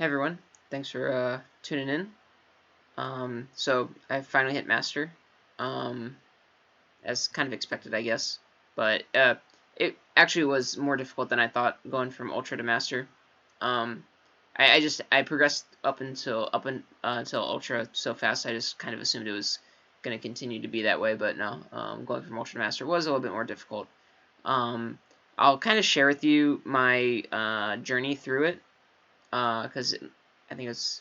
Hey everyone, thanks for tuning in. So I finally hit Master, um, as kind of expected, I guess. But it actually was more difficult than I thought going from Ultra to Master. Um, I progressed until Ultra so fast. I just kind of assumed it was going to continue to be that way, but no. Going from Ultra to Master was a little bit more difficult. Um, I'll kind of share with you my journey through it because I think it's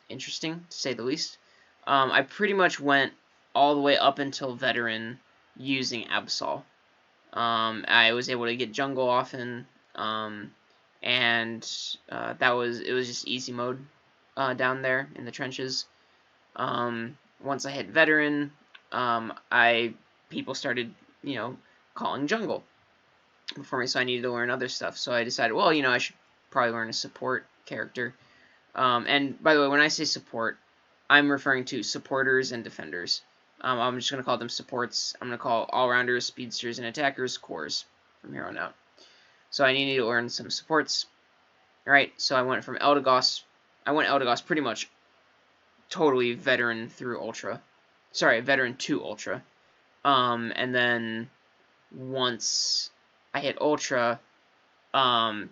interesting to say the least. I pretty much went all the way up until veteran using Absol. I was able to get jungle often, and it was just easy mode down there in the trenches. Once I hit veteran, I people started calling jungle before me, so I needed to learn other stuff. So I decided, well, I should probably learn a support character. And by the way, when I say support, I'm referring to supporters and defenders. I'm just going to call them supports. I'm going to call all-rounders, speedsters, and attackers cores from here on out. So I needed to learn some supports. Alright, so I went from Eldegoss. I went Eldegoss pretty much totally veteran through Ultra. Sorry, veteran to Ultra. And then once I hit Ultra,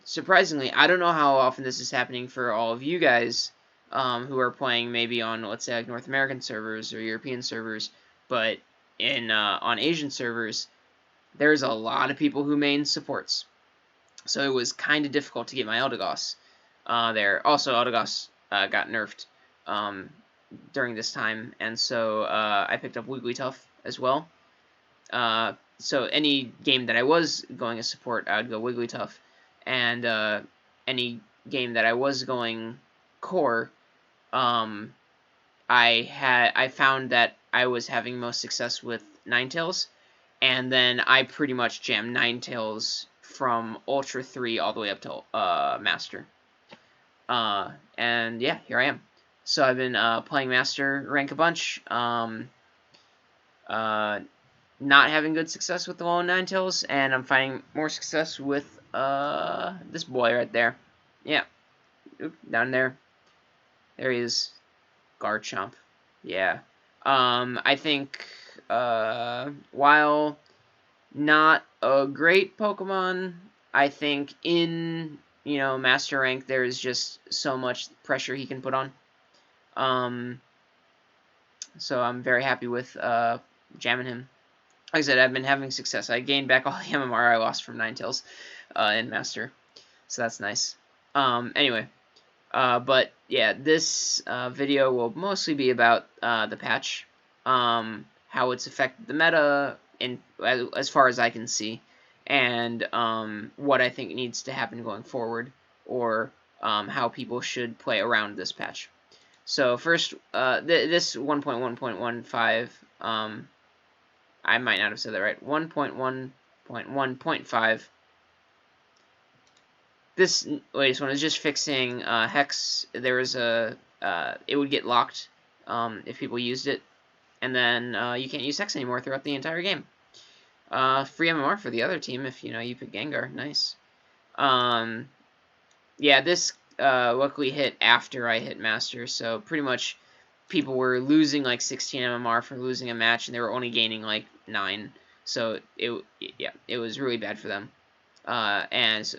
surprisingly, I don't know how often this is happening for all of you guys who are playing maybe on, let's say, like North American servers or European servers, but on Asian servers, there's a lot of people who main supports. So it was kind of difficult to get my Eldegoss there. Also, Eldegoss got nerfed during this time, and so I picked up Wigglytuff as well. So any game that I was going as support, I would go Wigglytuff, and any game that I was going core, I found that I was having most success with Ninetales, and then I pretty much jammed Ninetales from Ultra 3 all the way up to Master. And yeah, here I am. So I've been playing Master rank a bunch. Not having good success with the low Ninetales, and I'm finding more success with this boy right there. Yeah, oop, down there. There he is, Garchomp. Yeah. I think while not a great Pokemon, I think in Master Rank there's just so much pressure he can put on. So I'm very happy with jamming him. Like I said, I've been having success. I gained back all the MMR I lost from Ninetales in Master, so that's nice. Anyway, but yeah, this video will mostly be about the patch, how it's affected the meta, as far as I can see, and what I think needs to happen going forward, or how people should play around this patch. So first, this 1.1.15, I might not have said that right, 1.1.1.5. This latest one is just fixing Hex. There was it would get locked if people used it, and then you can't use Hex anymore throughout the entire game. Free MMR for the other team if you pick Gengar. Nice. Yeah, this luckily hit after I hit Master, so pretty much people were losing like 16 MMR for losing a match, and they were only gaining like 9. So it was really bad for them. And so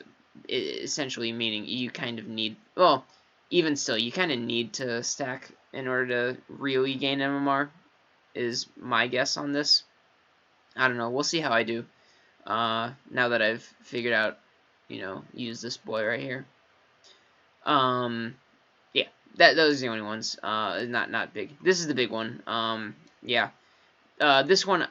essentially meaning you kind of need, well, even still, you kind of need to stack in order to really gain MMR, is my guess on this. I don't know. We'll see how I do now that I've figured out, use this boy right here. Yeah, those are the only ones. Not big. This is the big one. Yeah. This one,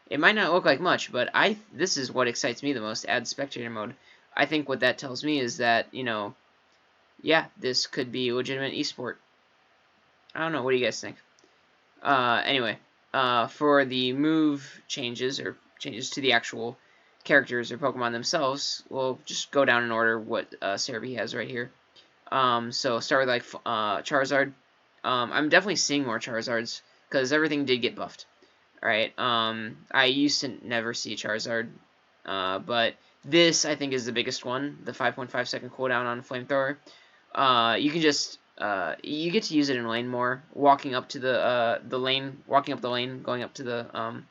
it might not look like much, but this is what excites me the most, add spectator mode. I think what that tells me is that, yeah, this could be a legitimate esport. I don't know, what do you guys think? Anyway, for the move changes, or changes to the actual characters or Pokemon themselves, we'll just go down in order what Cerebi has right here. So start with like Charizard. I'm definitely seeing more Charizards, because everything did get buffed. Alright, I used to never see Charizard, but this, I think, is the biggest one, the 5.5 second cooldown on Flamethrower. you can just you get to use it in lane more, walking up to the lane, walking up the lane, going up to the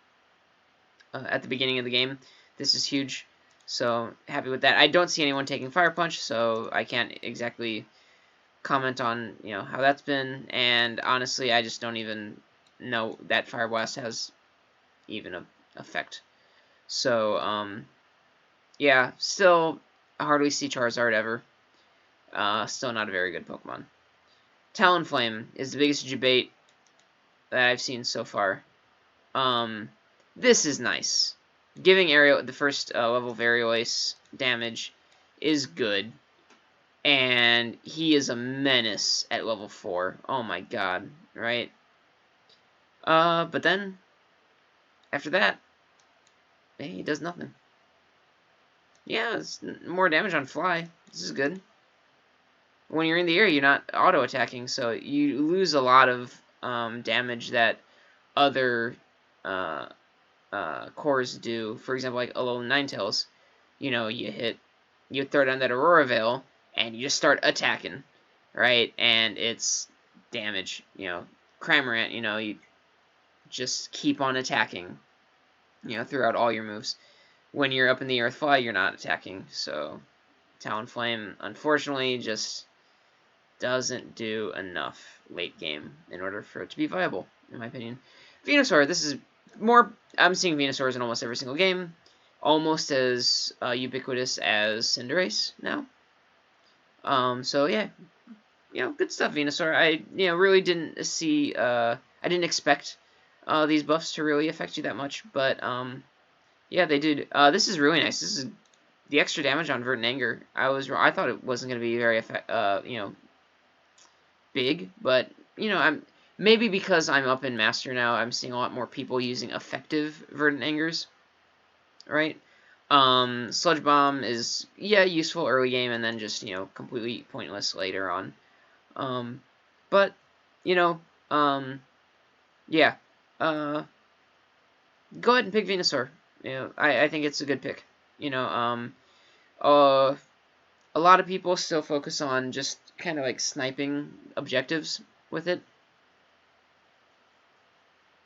at the beginning of the game. This is huge, so happy with that. I don't see anyone taking Fire Punch, so I can't exactly comment on how that's been. And honestly, I just don't even know that Fire Blast has even a effect. So yeah, still hardly see Charizard ever. Still not a very good Pokemon. Talonflame is the biggest debate that I've seen so far. This is nice. Giving Aerial the first level of Aerial Ace damage is good. And he is a menace at level 4. Oh my god, right? But then, after that, he does nothing. Yeah, it's more damage on Fly. This is good. When you're in the air, you're not auto-attacking, so you lose a lot of damage that other cores do. For example, like Alolan Ninetales, you throw down that Aurora Veil, and you just start attacking, right? And it's damage. Cramorant, you just keep on attacking, throughout all your moves. When you're up in the air with Fly, you're not attacking, so Talonflame, unfortunately, just doesn't do enough late game in order for it to be viable, in my opinion. Venusaur, this is more... I'm seeing Venusaurs in almost every single game. Almost as ubiquitous as Cinderace now. So yeah, good stuff, Venusaur. I really didn't see... I didn't expect these buffs to really affect you that much, but yeah, they did. This is really nice. This is the extra damage on Verdant Anger. I thought it wasn't going to be very big, but I'm maybe because I'm up in Master now, I'm seeing a lot more people using effective Verdant Angers, right? Sludge Bomb is useful early game, and then just completely pointless later on. But yeah, go ahead and pick Venusaur. I think it's a good pick. A lot of people still focus on just kind of like sniping objectives with it.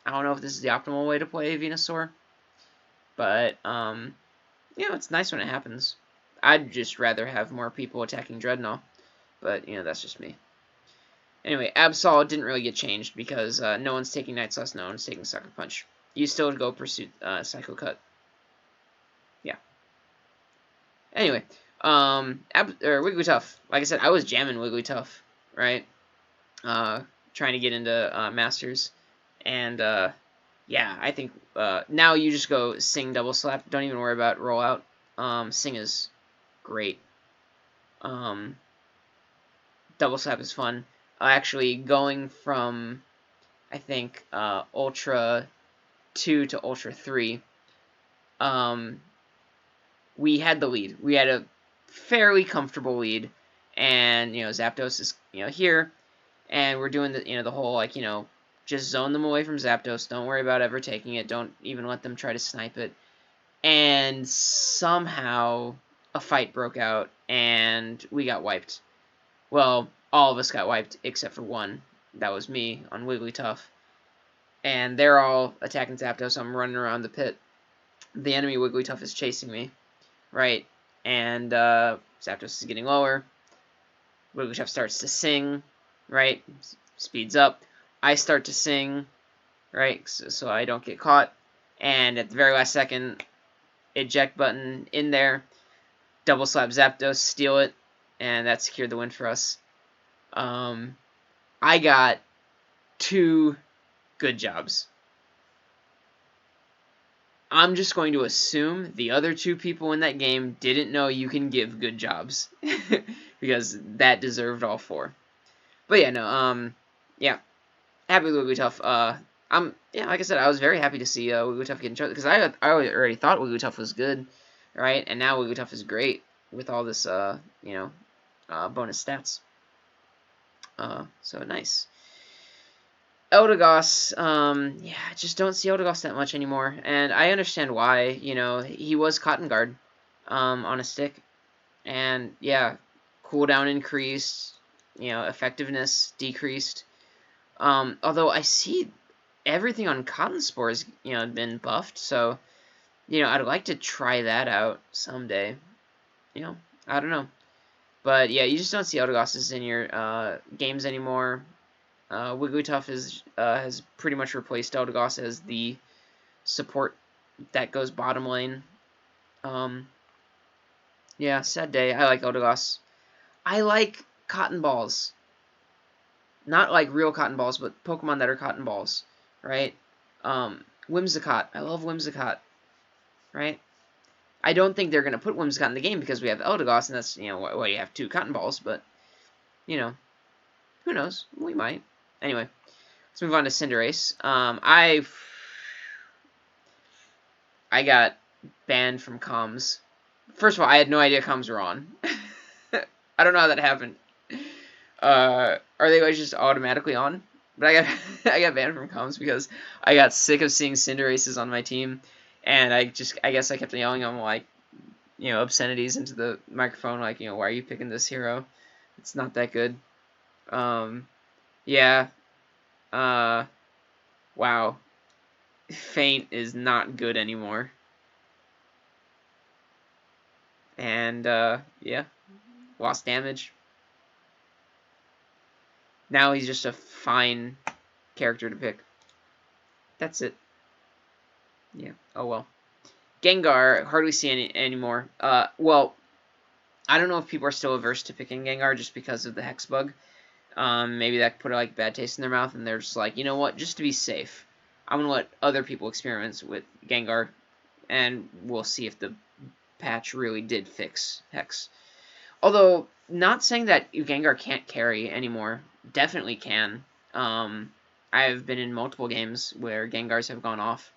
I don't know if this is the optimal way to play Venusaur, but it's nice when it happens. I'd just rather have more people attacking Dreadnought, but that's just me. Anyway, Absol didn't really get changed because no one's taking Night Slash, no one's taking Sucker Punch. You still go pursue Psycho Cut. Yeah. Anyway, Wigglytuff. Like I said, I was jamming Wigglytuff, right? Trying to get into Masters, and yeah, I think now you just go Sing Double Slap. Don't even worry about rollout. Sing is great. Double Slap is fun. Actually, going from I think Ultra 2 to Ultra 3, we had the lead. We had a fairly comfortable lead, and Zapdos is here, and we're doing the the whole like just zone them away from Zapdos. Don't worry about ever taking it. Don't even let them try to snipe it. And somehow a fight broke out, and we got wiped. Well, all of us got wiped except for one. That was me on Wigglytuff. And they're all attacking Zapdos. I'm running around the pit. The enemy Wigglytuff is chasing me, right? And Zapdos is getting lower. Wigglytuff starts to sing, right? Speeds up. I start to sing, right? So I don't get caught. And at the very last second, eject button in there. Double slap Zapdos, steal it, and that secured the win for us. I got 2 good jobs. I'm just going to assume the other 2 people in that game didn't know you can give good jobs. Because that deserved all 4. But yeah, no, yeah. Happy with Wigglytuff. Like I said, I was very happy to see Wigglytuff getting chosen. Because I already thought Wigglytuff was good, right? And now Wigglytuff is great with all this, bonus stats. So nice. Eldegoss, I just don't see Eldegoss that much anymore, and I understand why. He was Cotton Guard, on a stick, and yeah, cooldown increased, effectiveness decreased. Although I see everything on Cotton Spores, been buffed, so, I'd like to try that out someday. I don't know. But yeah, you just don't see Eldegoss in your games anymore. Wigglytuff has pretty much replaced Eldegoss as the support that goes bottom lane. Yeah, sad day. I like Eldegoss. I like cotton balls. Not like real cotton balls, but Pokemon that are cotton balls, right? Whimsicott. I love Whimsicott, right? I don't think they're going to put Whimsicott in the game because we have Eldegoss, and that's, why you have 2 cotton balls, but, who knows? We might. Anyway, let's move on to Cinderace. I got banned from comms. First of all, I had no idea comms were on. I don't know how that happened. Are they always just automatically on? But I got banned from comms because I got sick of seeing Cinderaces on my team, and I guess I kept yelling them like, obscenities into the microphone, like, why are you picking this hero? It's not that good. Yeah. Wow. Feint is not good anymore. And, yeah. Lost damage. Now he's just a fine character to pick. That's it. Yeah. Oh, well. Gengar, hardly see any anymore. Well, I don't know if people are still averse to picking Gengar just because of the Hex Bug. Maybe that put like bad taste in their mouth, and they're just like, you know what, just to be safe, I'm gonna let other people experiment with Gengar, and we'll see if the patch really did fix Hex. Although, not saying that Gengar can't carry anymore. Definitely can. I've been in multiple games where Gengars have gone off.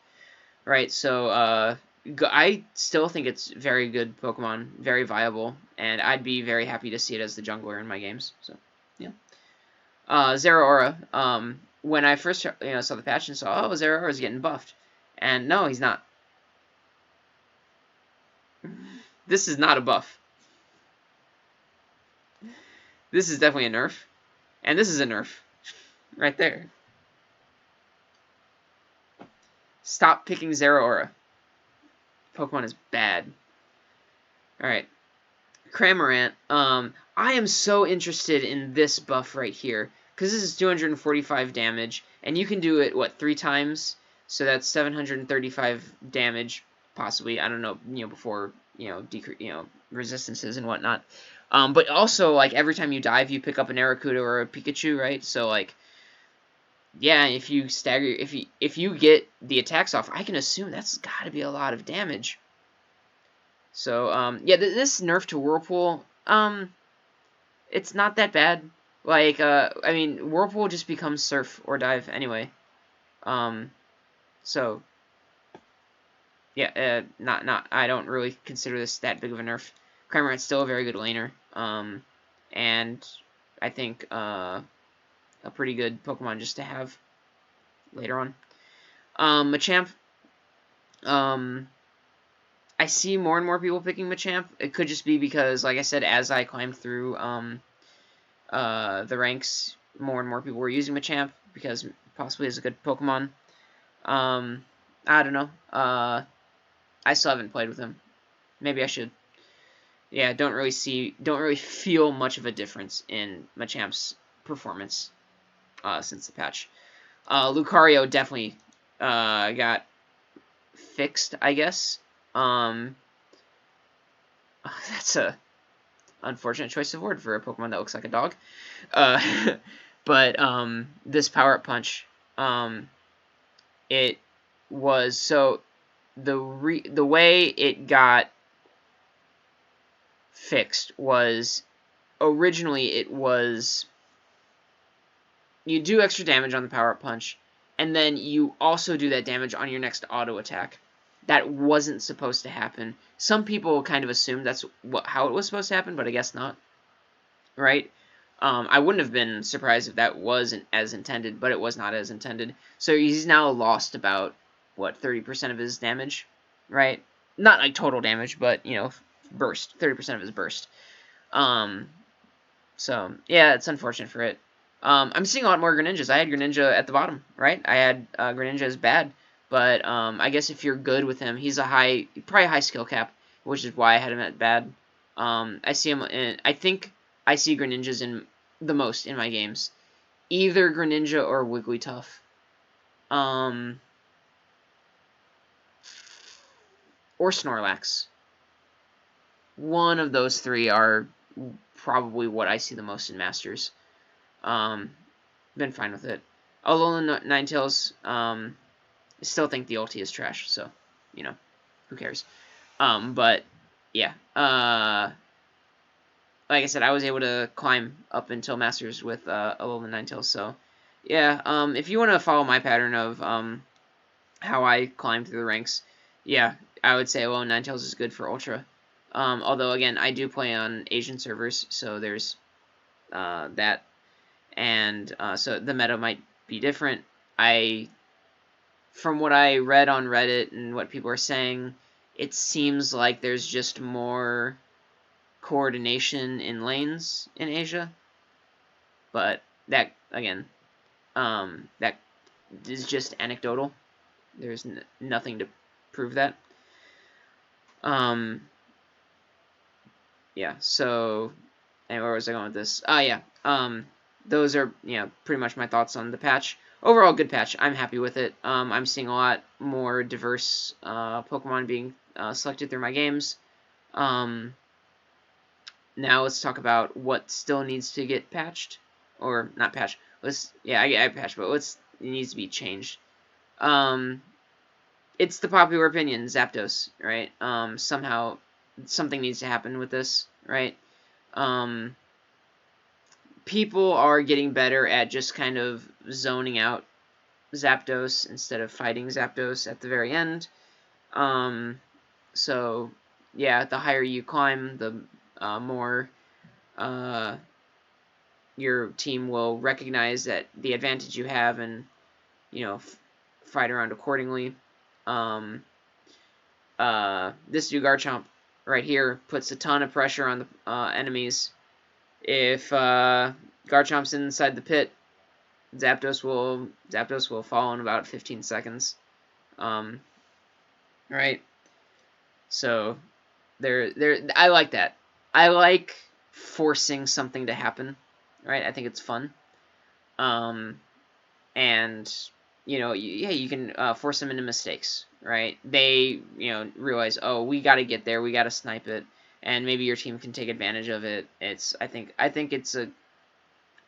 Right, so I still think it's very good Pokemon, very viable, and I'd be very happy to see it as the jungler in my games. So, yeah. Zeraora. When I first saw the patch and saw, oh, Zeraora's getting buffed, and no, he's not. This is not a buff. This is definitely a nerf, and this is a nerf, right there. Stop picking Zeraora. Pokemon is bad. All right. Cramorant, I am so interested in this buff right here, because this is 245 damage, and you can do it, what, 3 times? So that's 735 damage, possibly, I don't know, before, resistances and whatnot. But also, like, every time you dive, you pick up an Arrokuda or a Pikachu, right? So, like, yeah, if you stagger, if you get the attacks off, I can assume that's gotta be a lot of damage. So, yeah, this nerf to Whirlpool, it's not that bad. Like, I mean, Whirlpool just becomes Surf or Dive anyway. So, yeah, I don't really consider this that big of a nerf. Cramorant's still a very good laner. And I think, a pretty good Pokemon just to have later on. Machamp, I see more and more people picking Machamp. It could just be because, like I said, as I climbed through the ranks, more and more people were using Machamp because possibly is a good Pokemon. I don't know. I still haven't played with him. Maybe I should. Yeah, don't really feel much of a difference in Machamp's performance since the patch. Lucario definitely got fixed, I guess. That's a unfortunate choice of word for a Pokemon that looks like a dog. But this Power-Up Punch, it was so the way it got fixed was originally it was you do extra damage on the Power-Up Punch, and then you also do that damage on your next auto attack. That wasn't supposed to happen. Some people kind of assumed that's how it was supposed to happen, but I guess not. Right? I wouldn't have been surprised if that wasn't as intended, but it was not as intended. So he's now lost about, what, 30% of his damage? Right? Not like total damage, but, burst. 30% of his burst. So, yeah, it's unfortunate for it. I'm seeing a lot more Greninjas. I had Greninja at the bottom, right? I had Greninja as bad, but I guess if you're good with him, he's probably a high skill cap, which is why I had him at bad. I see him in, I think I see Greninjas in the most in my games. Either Greninja or Wigglytuff. Um, or Snorlax. One of those three are probably what I see the most in Masters. Been fine with it. Although Ninetales, I still think the ulti is trash, so, you know, who cares? But, yeah. Like I said, I was able to climb up until Masters with Alolan Ninetales, so, yeah. If you want to follow my pattern of how I climb through the ranks, yeah, I would say Alolan Ninetales is good for Ultra. Although, again, I do play on Asian servers, so there's that. And so the meta might be different. From what I read on Reddit and what people are saying, it seems like there's just more coordination in lanes in Asia. But that, again, that is just anecdotal. There's nothing to prove that. Yeah, so, and where was I going with this? Oh, yeah. Those are, pretty much my thoughts on the patch. Overall, good patch. I'm happy with it. I'm seeing a lot more diverse Pokemon being selected through my games. Now let's talk about what still needs to get patched, or not patched. I patched, but it needs to be changed. It's the popular opinion, Zapdos, right? Somehow something needs to happen with this, right? People are getting better at just kind of zoning out Zapdos instead of fighting Zapdos at the very end. So, yeah, the higher you climb, the more your team will recognize that the advantage you have and, fight around accordingly. This new Garchomp right here puts a ton of pressure on the enemies. If Garchomp's inside the pit, Zapdos will fall in about 15 seconds. Right? So I like that. I like forcing something to happen. Right? I think it's fun. And you can force them into mistakes, right? They, realize, oh, we got to get there, we got to snipe it, and maybe your team can take advantage of it. I think it's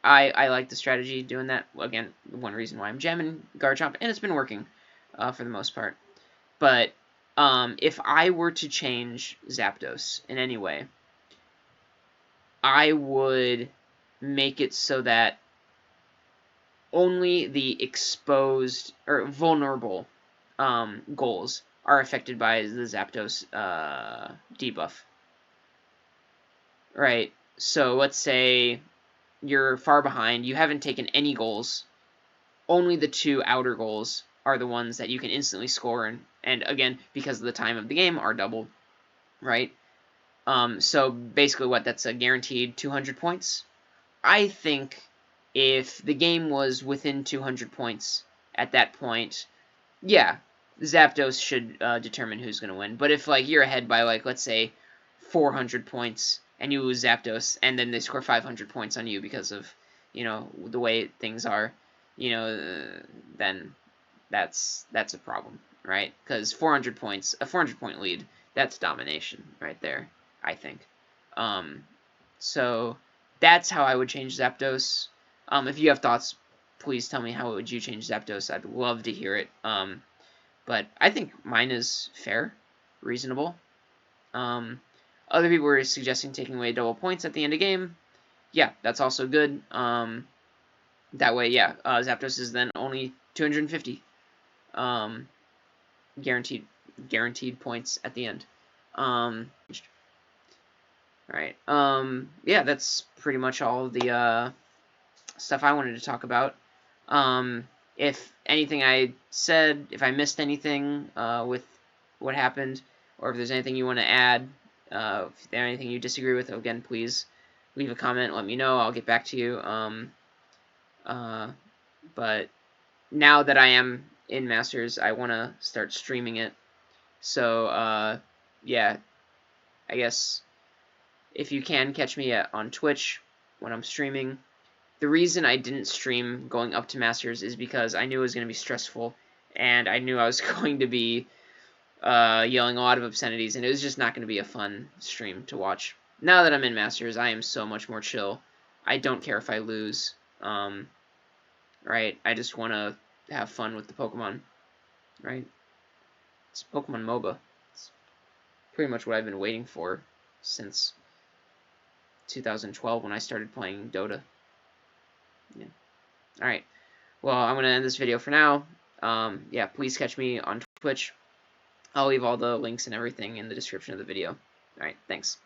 I like the strategy doing that. Again, one reason why I'm jamming Garchomp, and it's been working for the most part. But if I were to change Zapdos in any way, I would make it so that only the exposed or vulnerable goals are affected by the Zapdos debuff. Right. So let's say you're far behind, you haven't taken any goals. Only the two outer goals are the ones that you can instantly score, and again, because of the time of the game, are doubled. Right. So basically, that's a guaranteed 200 points. I think if the game was within 200 points at that point, yeah, Zapdos should determine who's going to win. But if, you're ahead by, let's say, 400 points, and you lose Zapdos, and then they score 500 points on you because of, the way things are, then that's a problem, right? Because 400 points, a 400-point lead, that's domination right there, I think. So that's how I would change Zapdos. If you have thoughts, please tell me how would you change Zapdos. I'd love to hear it. But I think mine is fair, reasonable. Other people were suggesting taking away double points at the end of game. Yeah, that's also good. That way, yeah, Zapdos is then only 250 guaranteed points at the end. Alright, yeah, that's pretty much all the stuff I wanted to talk about. If anything I said, if I missed anything with what happened, or if there's anything you want to add, if there's anything you disagree with, again, please leave a comment, let me know. I'll get back to you. But now that I am in Masters, I want to start streaming it. So, yeah, I guess if you can catch me on Twitch when I'm streaming. The reason I didn't stream going up to Masters is because I knew it was going to be stressful, and I knew I was going to be yelling a lot of obscenities, and it was just not going to be a fun stream to watch. Now that I'm in Masters, I am so much more chill. I don't care if I lose, right? I just want to have fun with the Pokemon, right? It's Pokemon MOBA. It's pretty much what I've been waiting for since 2012 when I started playing Dota. Yeah. Alright. Well, I'm going to end this video for now. Yeah, please catch me on Twitch. I'll leave all the links and everything in the description of the video. Alright, thanks.